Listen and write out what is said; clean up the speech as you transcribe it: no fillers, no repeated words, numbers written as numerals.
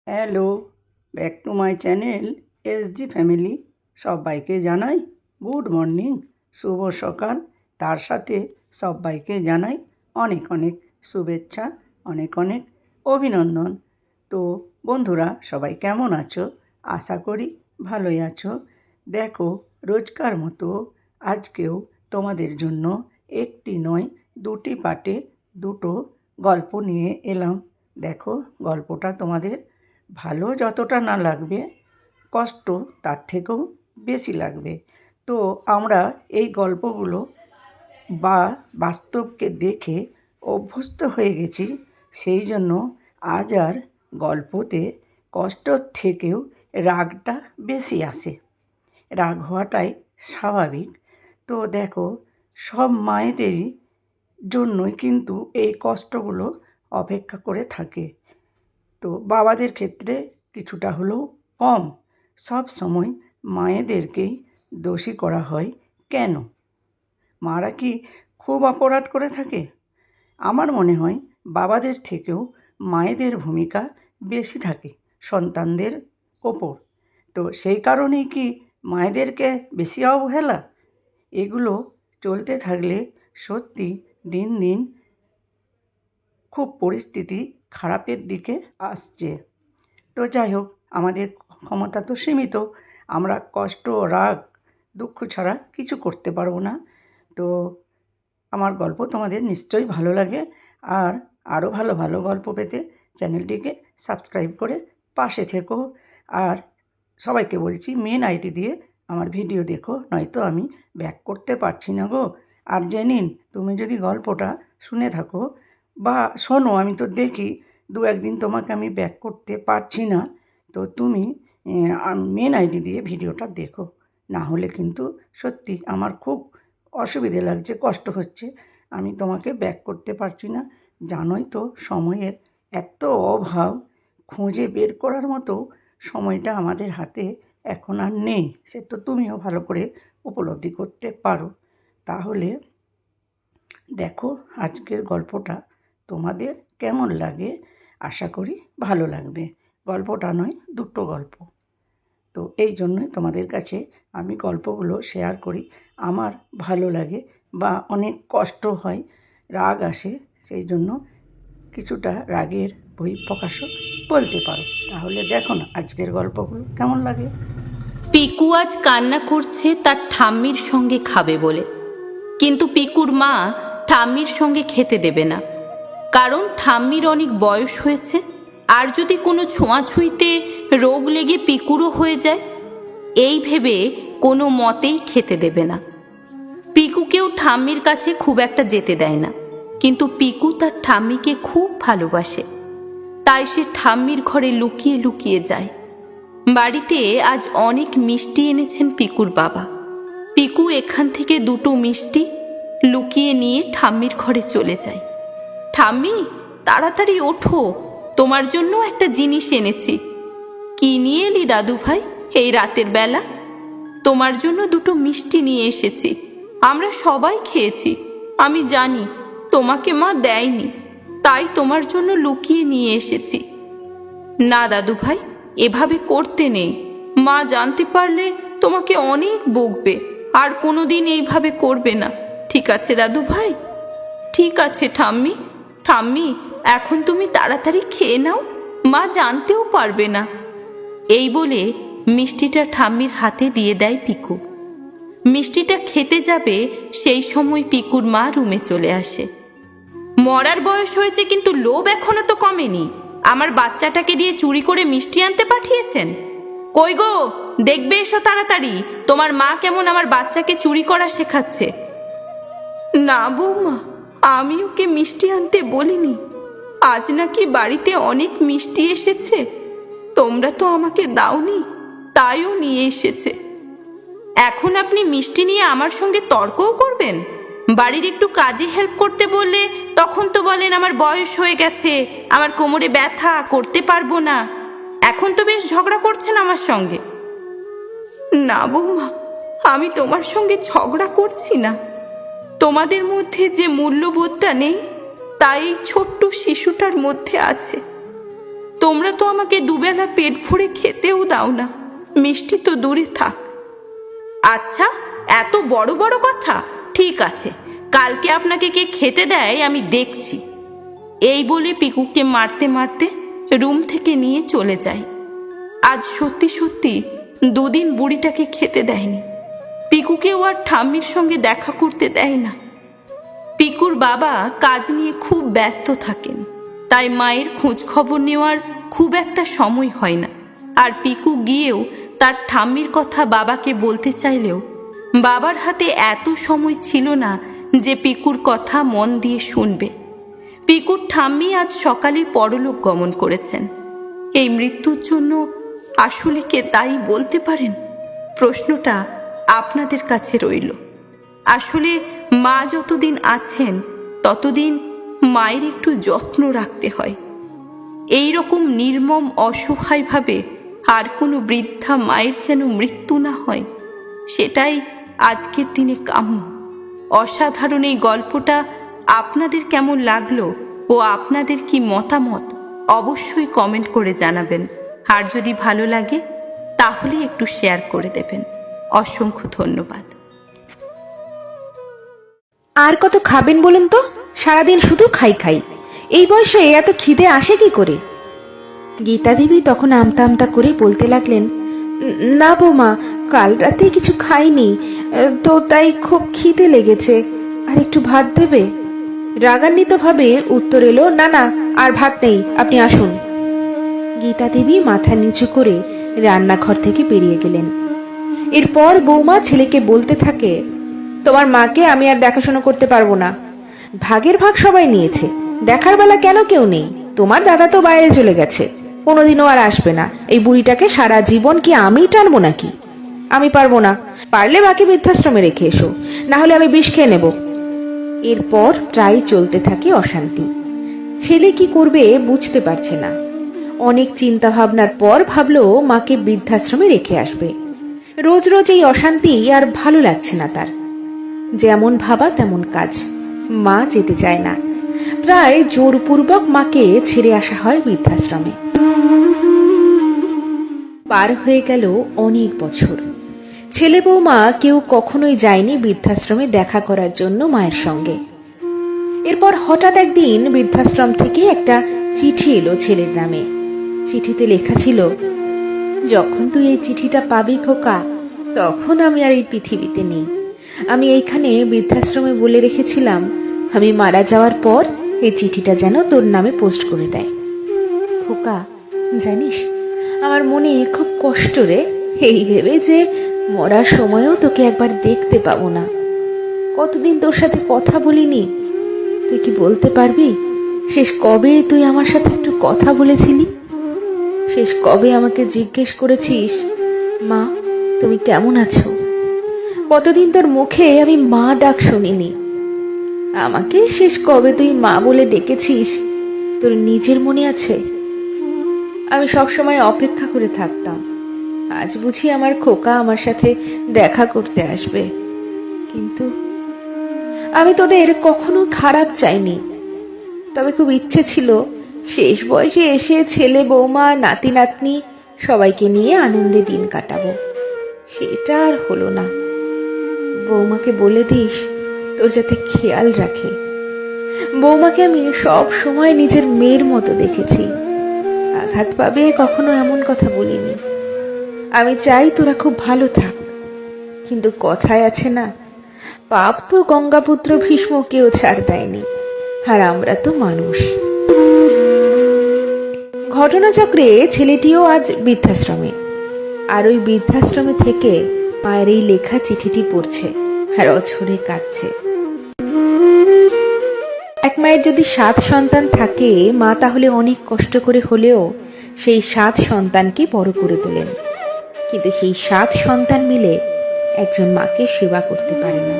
Hello, back to my channel SG family. সবাইকে জানাই good morning, শুভ সকাল। তার সাথে সবাইকে জানাই অনেক অনেক শুভেচ্ছা, অনেক অনেক অভিনন্দন। তো বন্ধুরা, সবাই কেমন আছো? আশা করি ভালোই আছো। দেখো, রোজকার মতো আজকেও তোমাদের জন্য একটি নয় দুটি পার্টে দুটো গল্প নিয়ে এলাম। দেখো, গল্পটা তোমাদের ভালো যতটা না লাগবে, কষ্ট তার থেকেও বেশি লাগবে। তো আমরা এই গল্পগুলো বাস্তবকে দেখে অভ্যস্ত হয়ে গেছি, সেই জন্য আজ আর গল্পতে কষ্টর থেকেও রাগটা বেশি আসে। রাগ হওয়াটাই স্বাভাবিক। তো দেখো, সব মায়েদেরই জন্যই কিন্তু এই কষ্টগুলো অপেক্ষা করে থাকে। তো বাবাদের ক্ষেত্রে কিছুটা হলেও কম। সব সময় মায়েদেরকেই দোষী করা হয় কেন? মারা কি খুব অপরাধ করে থাকে? আমার মনে হয় বাবাদের থেকেও মায়েদের ভূমিকা বেশি থাকে সন্তানদের ওপর। তো সেই কারণেই কি মায়েদেরকে বেশি অবহেলা? এগুলো চলতে থাকলে সত্যি দিন দিন খুব পরিস্থিতি খারাপের দিকে আসছে। তো যাই হোক, আমাদের ক্ষমতা তো সীমিত। আমরা কষ্ট, রাগ, দুঃখ ছাড়া কিছু করতে পারবো না। তো আমার গল্প তোমাদের নিশ্চয়ই ভালো লাগে। আর আরও ভালো ভালো গল্প পেতে চ্যানেলটিকে সাবস্ক্রাইব করে পাশে থেকো। আর সবাইকে বলছি, মেন আইডি দিয়ে আমার ভিডিও দেখো, নয়তো আমি ব্যাক করতে পারছি না গো। আর জেনিন, তুমি যদি গল্পটা শুনে থাকো বা শোনো, আমি তো দেখি দু একদিন তোমাকে আমি ব্যাক করতে পারছি না, তো তুমি মেন আইডি দিয়ে ভিডিওটা দেখো। না হলে কিন্তু সত্যি আমার খুব অসুবিধে লাগছে, কষ্ট হচ্ছে, আমি তোমাকে ব্যাক করতে পারছি না। জানোই তো সময়ের এত অভাব, খুঁজে বের করার মতো সময়টা আমাদের হাতে এখন আর নেই। সে তো তুমিও ভালো করে উপলব্ধি করতে পারো। তাহলে দেখো, আজকের গল্পটা তোমাদের কেমন লাগে। আশা করি ভালো লাগবে। গল্পটা নয়, দুটো গল্প। তো এই জন্যই তোমাদের কাছে আমি গল্পগুলো শেয়ার করি। আমার ভালো লাগে বা অনেক কষ্ট হয়, রাগ আসে, সেই জন্য কিছুটা রাগের বহিঃপ্রকাশও বলতে পারো। তাহলে দেখো না আজকের গল্পগুলো কেমন লাগে। পিকু আজ কান্না করছে তার ঠাম্মির সঙ্গে খাবে বলে, কিন্তু পিকুর মা ঠাম্মির সঙ্গে খেতে দেবে না, কারণ ঠাম্মির অনেক বয়স হয়েছে, আর যদি কোনো ছোঁয়াছুঁইতে রোগ লেগে পিকুরও হয়ে যায়, এই ভেবে কোনো মতেই খেতে দেবে না। পিকুকেও ঠাম্মির কাছে খুব একটা যেতে দেয় না, কিন্তু পিকু তার ঠাম্মিকে খুব ভালোবাসে, তাই সে ঠাম্মির ঘরে লুকিয়ে লুকিয়ে যায়। বাড়িতে আজ অনেক মিষ্টি এনেছেন পিকুর বাবা। পিকু এখান থেকে দুটো মিষ্টি লুকিয়ে নিয়ে ঠাম্মির ঘরে চলে যায়। ঠাম্মি, তাড়াতাড়ি ওঠো, তোমার জন্য একটা জিনিস এনেছি। কি নিয়ে এলি দাদু ভাই এই রাতের বেলা? তোমার জন্য দুটো মিষ্টি নিয়ে এসেছি, আমরা সবাই খেয়েছি। আমি জানি তোমাকে মা দেয়নি, তাই তোমার জন্য লুকিয়ে নিয়ে এসেছি। না দাদু ভাই, এভাবে করতে নেই, মা জানতে পারলে তোমাকে অনেক বকবে, আর কোনোদিন এইভাবে করবে না। ঠিক আছে দাদু ভাই? ঠিক আছে ঠাম্মি। ঠাম্মি, এখন তুমি তাড়াতাড়ি খেয়ে নাও, মা জানতেও পারবে না। এই বলে মিষ্টিটা ঠাম্মির হাতে দিয়ে দেয় পিকু। মিষ্টিটা খেতে যাবে সেই সময় পিকুর মা রুমে চলে আসে। মরার বয়স হয়েছে, কিন্তু লোভ এখনো তো কমেনি। আমার বাচ্চাটাকে দিয়ে চুরি করে মিষ্টি আনতে পাঠিয়েছেন। কই গো, দেখবে এসো তাড়াতাড়ি, তোমার মা কেমন আমার বাচ্চাকে চুরি করা শেখাচ্ছে। না বৌমা, আমি ওকে মিষ্টি আনতে বলিনি। আজ নাকি বাড়িতে অনেক মিষ্টি এসেছে, তোমরা তো আমাকে দাওনি, তাইও নিয়ে এসেছে। এখন আপনি মিষ্টি নিয়ে আমার সঙ্গে তর্কও করবেন? বাড়ির একটু কাজে হেল্প করতে বললে তখন তো বলেন আমার বয়স হয়ে গেছে, আমার কোমরে ব্যথা, করতে পারবো না। এখন তো বেশ ঝগড়া করছেন আমার সঙ্গে। না বৌমা, আমি তোমার সঙ্গে ঝগড়া করছি না। তোমাদের মধ্যে যে মূল্যবোধটা নেই, তাই এই ছোট্ট শিশুটার মধ্যে আছে। তোমরা তো আমাকে দুবেলা পেট ভরে খেতেও দাও না, মিষ্টি তো দূরে থাক। আচ্ছা, এত বড় বড় কথা? ঠিক আছে, কালকে আপনাকে কে খেতে দেয় আমি দেখছি। এই বলে পিকুকে মারতে মারতে রুম থেকে নিয়ে চলে যায়। আজ সত্যি সত্যি দুদিন বুড়িটাকে খেতে দেয়নি। পিকুকেও আর ঠাম্মির সঙ্গে দেখা করতে দেয় না। পিকুর বাবা কাজ নিয়ে খুব ব্যস্ত থাকেন, তাই মায়ের খোঁজ খবর নেওয়ার খুব একটা সময় হয় না। আর পিকু গিয়েও তার ঠাম্মির কথা বাবাকে বলতে চাইলেও বাবার হাতে এত সময় ছিল না যে পিকুর কথা মন দিয়ে শুনবে। পিকুর ঠাম্মি আজ সকালে পরলোক গমন করেছেন। এই মৃত্যুর জন্য আসলে কে দায়ী বলতে পারেন? প্রশ্নটা আপনাদের কাছে রইল। আসলে মা যতদিন আছেন ততদিন মায়ের একটু যত্ন রাখতে হয়। এই রকম নির্মম অসহায়ভাবে আর কোনো বৃদ্ধা মায়ের যেন মৃত্যু না হয়, সেটাই আজকের দিনে কাম্য। অসাধারণ এই গল্পটা আপনাদের কেমন লাগলো ও আপনাদের কি মতামত অবশ্যই কমেন্ট করে জানাবেন। আর যদি ভালো লাগে তাহলে একটু শেয়ার করে দেবেন। অসংখ্য ধন্যবাদ। আর কত খাবেন বলেন তো? সারাদিন শুধু খাই খাই। এই বয়সে এত খিদে আসে কি করে? গীতা দেবী তখন আমতা আমতা করে বলতে লাগলেন, না বৌমা, কাল রাতে কিছু খাইনি, তো তাই খুব খিদে লেগেছে। আর একটু ভাত দেবে? রাগান্বিত ভাবে উত্তর এলো, না না, আর ভাত নেই, আপনি আসুন। গীতা দেবী মাথা নিচু করে রান্নাঘর থেকে বেরিয়ে গেলেন। এরপর বৌমা ছেলেকে বলতে থাকে, তোমার মাকে আমি আর দেখাশোনা করতে পারবো না। ভাগের ভাগ সবাই নিয়েছে, দেখার বেলা কেন কেউ নেই। তোমার দাদা তো বাইরে চলে গেছে, কোনোদিনও আর আসবে না। এই বুড়িটাকে সারা জীবন কি আমি টানবো নাকি? আমি পারবো না। পারলে মাকে বৃদ্ধাশ্রমে রেখে এসো, না হলে আমি বিষ খেয়ে নেব। এরপর প্রায় চলতে থাকে অশান্তি। ছেলে কি করবে বুঝতে পারছে না। অনেক চিন্তা ভাবনার পর ভাবলো মাকে বৃদ্ধাশ্রমে রেখে আসবে। রোজ রোজ এই অশান্তি আর ভালো লাগছে না তার। যেমন ভাবা তেমন কাজ, মা যেতে চায় না। প্রায় জোরপূর্বক মাকে ছেড়ে আসা হয় বৃদ্ধাশ্রমে। পার হয়ে গেল অনেক বছর। ছেলে বৌমা কেউ কখনোই যায়নি বৃদ্ধাশ্রমে দেখা করার জন্য মায়ের সঙ্গে। এরপর হঠাৎ একদিন বৃদ্ধাশ্রম থেকে একটা চিঠি এলো ছেলের নামে। চিঠিতে লেখা ছিল, যখন তুই এই চিঠিটা পাবি খোকা, তখন আমি আর এই পৃথিবীতে নেই। আমি এইখানে বৃদ্ধাশ্রমে বলে রেখেছিলাম, আমি মারা যাওয়ার পর এই চিঠিটা যেন তোর নামে পোস্ট করে দেয়। খোকা, জানিস আমার মনে খুব কষ্ট রে, এই ভেবে যে মরার সময়ও তোকে একবার দেখতে পাবো না। কতদিন তোর সাথে কথা বলিনি। তুই কি বলতে পারবি শেষ কবে তুই আমার সাথে একটু কথা বলেছিলি? শেষ কবে আমাকে জিজ্ঞেস করেছিস, মা তুমি কেমন আছো? কতদিন তোর মুখে আমি মা ডাক শুনিনি। আমাকে শেষ কবে তুই মা বলে ডেকেছিস তোর নিজের মনে আছে? আমি সবসময় অপেক্ষা করে থাকতাম, আজ বুঝি আমার খোকা আমার সাথে দেখা করতে আসবে। কিন্তু আমি তোদের কখনো খারাপ চাইনি। তবে খুব ইচ্ছে ছিল শেষ বয়সে এসে ছেলে বৌমা নাতি নাতনি সবাইকে নিয়ে আনন্দে দিন কাটাবো। সেটা আর হলো না। বৌমাকে বলে দিস তোর যাতে খেয়াল রাখে। বৌমাকে আমি সব সময় নিজের মেয়ের মতো দেখেছি। আঘাত পাবে কখনো এমন কথা বলিনি। আমি চাই তোরা খুব ভালো থাক, কিন্তু কথায় আছে না, পাপ তো গঙ্গাপুত্র ভীষ্মকেও ছাড় দেয়নি, আর আমরা তো মানুষ। ঘটনাচক্রে ছেলেটিও আজ বৃদ্ধাশ্রমে, আর ওই বৃদ্ধাশ্রমে থেকে মায়ের এই লেখা চিঠিটি পড়ছে আর অঝরে কাঁদছে। এক মায়ের যদি 7 সন্তান থাকে, মা তাহলে অনেক কষ্ট করে হলেও সেই 7 সন্তানকে বড় করে তোলেন। কিন্তু সেই 7 সন্তান মিলে একজন মাকে সেবা করতে পারে না।